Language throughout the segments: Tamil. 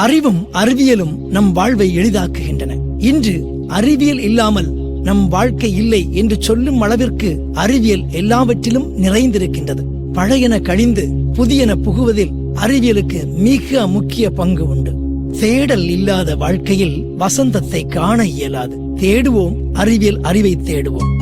அறிவும் அறிவியலும் நம் வாழ்வை எளிதாக்குகின்றன. இன்று அறிவியல் இல்லாமல் நம் வாழ்க்கை இல்லை என்று சொல்லும் அளவிற்கு அறிவியல் எல்லாவற்றிலும் நிறைந்திருக்கின்றது. பழையன கழிந்து புதியன புகுவதில் அறிவியலுக்கு மிக முக்கிய பங்கு உண்டு. தேடல் இல்லாத வாழ்க்கையில் வசந்தத்தை காண இயலாது. தேடுவோம், அறிவியல் அறிவை தேடுவோம்.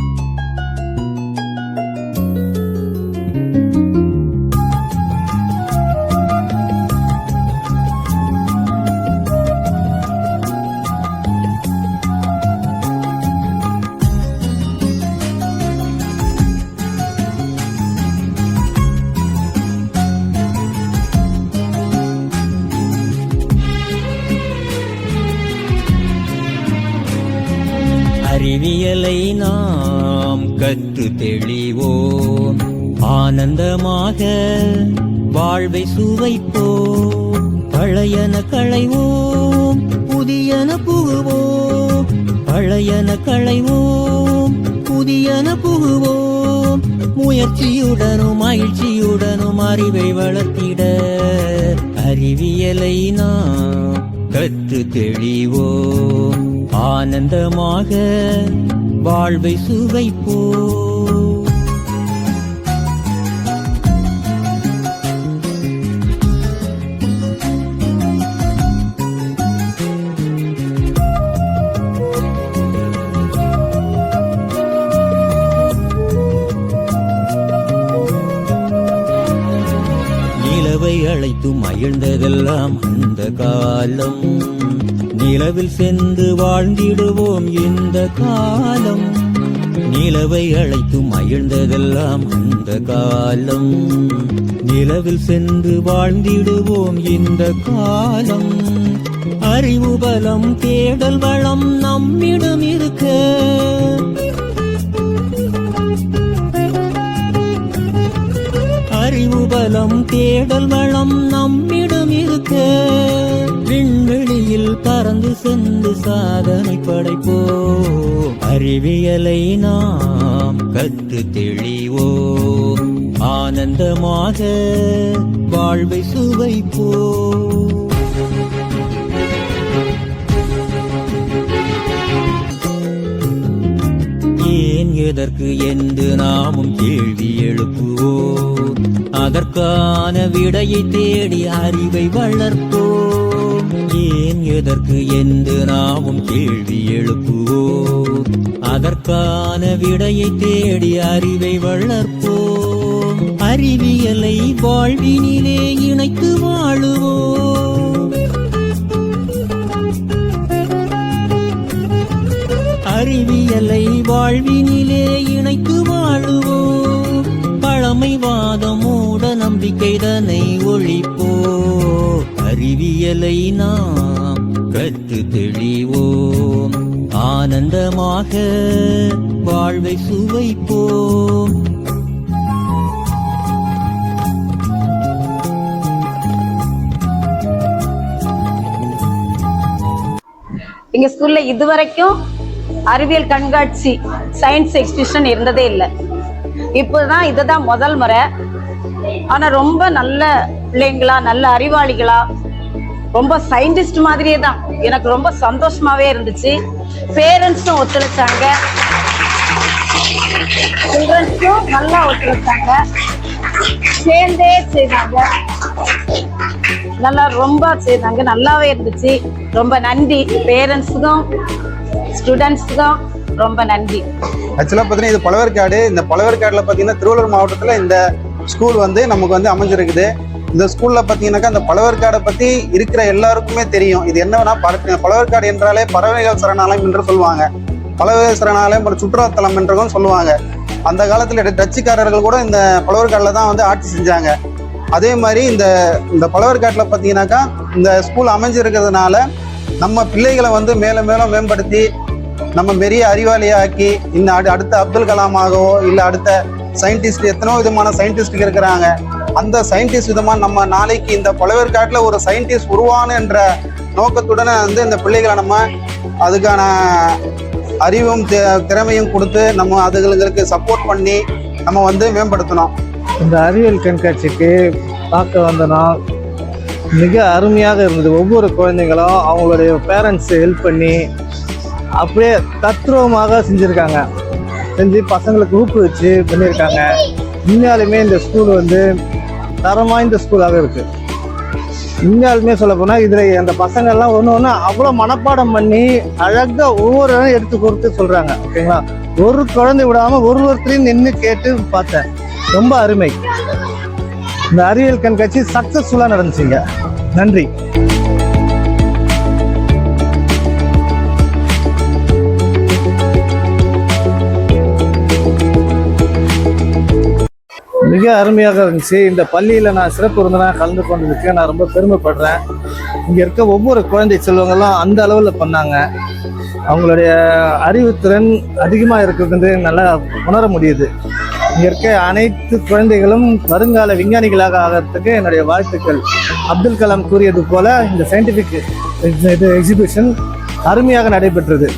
அறிவியலை நாம் கற்று தெளிவோம், ஆனந்தமாக வாழ்வை சுவைப்போம். பழையன களைவோம், புதியன புகுவோம். பழையன களைவோம், புதியன புகுவோம். முயற்சியுடனும் மகிழ்ச்சியுடனும் அறிவை வளர்த்திட அறிவியலை நாம் கற்று தெளிவோம், ஆனந்தமாக வாழ்வை சுவைப்போம். நிலவை அழைத்து மகிழ்ந்ததெல்லாம் அந்த காலம், நிலவில் சென்று வாழ்ந்திடுவோம் இந்த காலம். நிலவை அழைத்து மகிழ்ந்ததெல்லாம் அந்த காலம், நிலவில் சென்று வாழ்ந்திடுவோம் இந்த காலம். அறிவு பலம் தேடல் வளம் நம்மிடம் இருக்க, அறிவு பலம் தேடல் வளம் நம்மிடம் இருக்க, விண்வெளியில் பறந்து சென்று சாதனை படைப்போம். அறிவியலை நாம் கற்று தெளிவோம், ஆனந்தமாக வாழ்வை சுவைப்போம். ஏன் எதற்கு என்று நாமும் கேள்வி எழுப்புவோம், அதற்கான விடையை தேடி அறிவை வளர்ப்போம். ஏன் எதற்கு என்று நாமும் கேள்வி எழுப்புவோம், அதற்கான விடையை தேடி அறிவை வளர்ப்போம். அறிவியலை வாழ்வினிலே இணைத்து வாழுவோம். அறிவியலை வாழ்வினிலே இணைத்து வாழுவோம். பழமைவாதம் மூட நம்பிக்கைதனை ஒழிப்போ, அறிவியலை நாம் கற்று தெளிவோம், ஆனந்தமாக வாழ்வை சுவைப்போம். எங்க ஸ்கூல்ல இதுவரைக்கும் அறிவியல் கண்காட்சி சயின்ஸ் எக்ஸிபிஷன் இருந்ததே இல்லை. இப்போதான் இதுதான் முதல் முறை. ஆனா ரொம்ப நல்ல பிள்ளைங்களா, நல்ல அறிவாளிகளா, ரொம்ப சயின்டிஸ்ட் மாதிரியே தான். எனக்கு ரொம்ப சந்தோஷமாவே இருந்துச்சு. பேரண்ட்ஸும் ஒத்துழைச்சாங்க, சில்ட்ரன்ஸும் நல்லா ஒத்துழைச்சாங்க, சேர்ந்தே செய்தாங்க, நல்லா ரொம்ப செய்தாங்க, நல்லாவே இருந்துச்சு. ரொம்ப நன்றி பேரண்ட்ஸுக்கும் ஸ்டூடெண்ட்ஸுக்கும் ரொம்ப நன்றி. ஆக்சுவலாக பார்த்தீங்கன்னா இது பழவேற்காடு. இந்த பழவேற்காடில் பார்த்தீங்கன்னா திருவள்ளூர் மாவட்டத்தில் இந்த ஸ்கூல் வந்து நமக்கு வந்து அமைஞ்சிருக்குது. இந்த ஸ்கூலில் பார்த்தீங்கன்னாக்கா அந்த பழவேற்காடை பற்றி இருக்கிற எல்லாருக்குமே தெரியும். இது என்னன்னா, பழவேற்காடு என்றாலே பறவைகள் சரணாலயம் என்று சொல்லுவாங்க, பறவைகள் சரணாலயம் ஒரு சுற்றுலாத்தலம் என்றும் சொல்லுவாங்க. அந்த காலத்தில் டச்சுக்காரர்கள் கூட இந்த பழவேற்காடில் தான் வந்து ஆட்சி செஞ்சாங்க. அதே மாதிரி இந்த பழவேற்காட்டில் பார்த்தீங்கன்னாக்கா இந்த ஸ்கூல் அமைஞ்சிருக்கிறதுனால நம்ம பிள்ளைகளை வந்து மேலும் மேலும் மேம்படுத்தி நம்ம பெரிய அறிவாளியாக்கி இன்னும் அடுத்த அப்துல் கலாமாகவோ இல்லை அடுத்த சயின்டிஸ்ட், எத்தனோ விதமான சயின்டிஸ்ட் இருக்கிறாங்க. அந்த சயின்டிஸ்ட் விதமாக நம்ம நாளைக்கு இந்த பழவேற்காட்டில் ஒரு சயின்டிஸ்ட் உருவான என்ற நோக்கத்துடன் வந்து இந்த பிள்ளைகளை நம்ம அதுக்கான அறிவும் திறமையும் கொடுத்து நம்ம அதுகளுக்கு சப்போர்ட் பண்ணி நம்ம வந்து மேம்படுத்தணும். இந்த அறிவியல் கண்காட்சிக்கு பார்க்க வந்த நான் மிக அருமையாக இருந்தது. ஒவ்வொரு குழந்தைங்களும் அவங்களுடைய பேரண்ட்ஸை ஹெல்ப் பண்ணி அப்படியே தத்ரூபமாக செஞ்சுருக்காங்க. செஞ்சு பசங்களுக்கு ஊக்குவிச்சு பண்ணியிருக்காங்க. உண்மையாலுமே இந்த ஸ்கூல் வந்து தரம் வாய்ந்த ஸ்கூலாக இருக்குது. உண்மையாலுமே சொல்ல போனால் இதில் அந்த பசங்கள்லாம் ஒன்று ஒன்று அவ்வளோ மனப்பாடம் பண்ணி அழகாக ஒவ்வொரு இடம் எடுத்து கொடுத்து சொல்கிறாங்க. ஓகேங்களா, ஒரு குழந்தை விடாமல் ஒருத்தரையும் நின்று கேட்டு பார்த்தேன். ரொம்ப அருமை. இந்த அறிவியல் கண்காட்சி சக்ஸஸ்ஃபுல்லாக நடந்துச்சுங்க. நன்றி. மிக அருமையாக இருந்துச்சு. இந்த பள்ளியில் நான் சிறப்பு விருந்தினராக கலந்து கொண்டதுக்கு நான் ரொம்ப பெருமைப்படுறேன். இங்கே இருக்க ஒவ்வொரு குழந்தை செல்வங்களும் அந்த அளவில் பண்ணாங்க. அவங்களுடைய அறிவுத்திறன் அதிகமாக இருக்கிறது நல்லா உணர முடியுது. இங்கே இருக்க அனைத்து குழந்தைகளும் வருங்கால விஞ்ஞானிகளாக ஆகிறதுக்கு என்னுடைய வாழ்த்துக்கள். அப்துல் கலாம் கூறியது போல இந்த சயின்டிஃபிக் எக்ஸிபிஷன் அருமையாக நடைபெற்றது.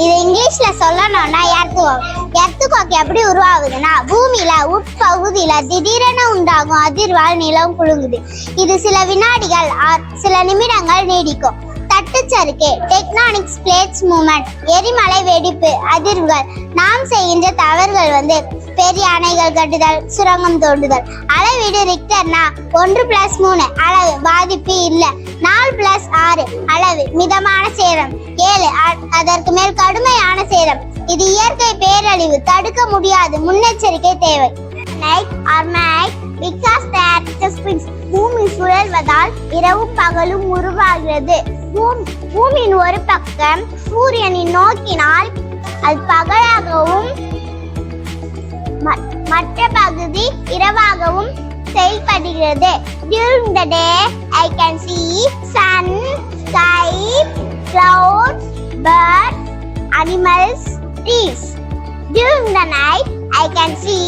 இது இங்கிலீஷ்ல சொல்லணும்னா எர்த்குவாக் எப்படி உருவாகுதுன்னா பூமியில உட்பகுதியில திடீரென உண்டாகும் அதிர்வால் நிலம் குலுங்குது. இது சில வினாடிகள் சில நிமிடங்கள் நீடிக்கும். தட்டுச்சறுக்கு டெக்டானிக் பிளேட்ஸ் மூவ்மெண்ட், எரிமலை வெடிப்பு, அதிர்வுகள். நாம் செய்கின்ற தவறுகள் பெரிய அணைகள் கட்டுதல், சுரங்கம் தோண்டுதல். அளவீடு ரிக்டர்னா 1+3 அளவு பாதிப்பு இல்லை. 4+6 அளவு மிதமான சேதம். 7 அதற்கு மேல் கடுமையான சேதம். இது இயற்கை பேரழிவு, தடுக்க முடியாது, முன்னெச்சரிக்கை தேவை. பூமி சுழல்வதால் இரவும் பகலும் உருவாகிறது. பூமியின் ஒரு பக்கம் சூரியனை நோக்கினால் அது பகலாகவும் மற்ற பகுதி இரவாகவும் செயல்படுகிறது. During the day, I can see sun, sky, clouds, birds, animals, trees. During the night, I can see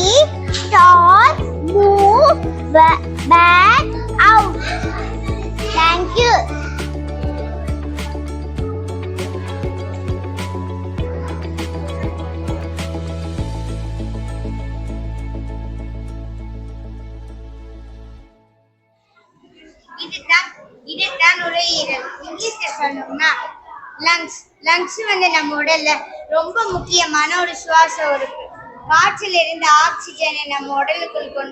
stars move back out. Thank you. இதுதான் நுரையீரல். இங்கிலீஷ்ல சொல்லணும்னா லங்ஸ். லங்ஸ் நம்ம உடல்ல ரொம்ப முக்கியமான ஒரு சுவாச உறுப்பு. காற்றில் இருந்து ஆக்சிஜனை நம்ம உடலுக்குள் கொண்டு